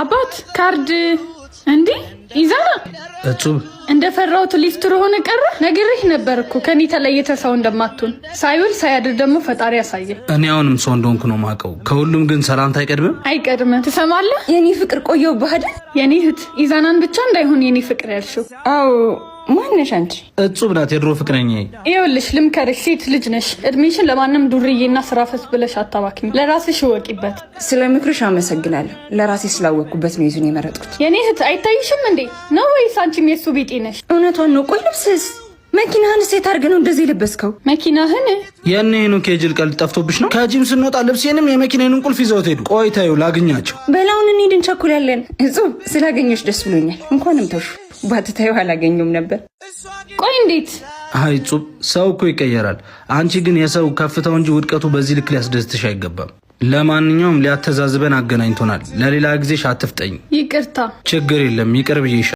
አባት ካርድ እንዴ ይዛና እጹብ እንደፈራሁት ሊፍትር ሆነ ቀረ። ነግሬህ ነበር እኮ ከኔ ተለየተ ሰው እንደማትሆን። ሳይውል ሳያድር ደግሞ ፈጣሪ ያሳየ። እኔ አሁንም ሰው እንደሆንኩ ነው ማቀው። ከሁሉም ግን ሰላምታ አይቀድምም? አይቀድምም። ትሰማለህ? የኔ ፍቅር ቆየው ባህል የኔ እህት ኢዛናን ብቻ እንዳይሆን የኔ ፍቅር ያልሽው። አዎ ማነሽ አንቺ? እጹብ ናት የድሮ ፍቅረኛዬ። ይኸውልሽ ልምከርሽ፣ ሴት ልጅ ነሽ። እድሜሽን ለማንም ዱርዬና ስራፈት ብለሽ አታባክኝ። ለራስሽ እወቂበት። ስለ ምክርሽ አመሰግናለሁ። ለራሴ ስላወቅኩበት ነው ይዙን የመረጥኩት። የኔ እህት አይታይሽም እንዴ ነው ወይስ አንቺም የሱ ቢጤ ነሽ? እውነቷን ነው። ቆይ ልብስስ መኪናህን ሴት አድርገህ ነው እንደዚህ የለበስከው? መኪናህን የኔ ነው ከጅል ቀልድ ጠፍቶብሽ ነው? ከጂም ስንወጣ ልብሴንም የመኪናዬን ቁልፍ ይዘውት ሄዱ። ቆይ ታዩ ላግኛቸው። በላውን እንሂድ፣ እንቸኩላለን። እጹብ ስላገኘሽ ደስ ብሎኛል። እንኳንም ተውሽ። ባትታዩ አላገኘውም ነበር። ቆይ እንዴት? አይ እጹብ ሰው እኮ ይቀየራል። አንቺ ግን የሰው ከፍታው እንጂ ውድቀቱ በዚህ ልክ ሊያስደስትሽ አይገባም። ለማንኛውም ሊያተዛዝበን አገናኝቶናል። ለሌላ ጊዜ አትፍጠኝ። ይቅርታ። ችግር የለም ይቅር ብዬሽ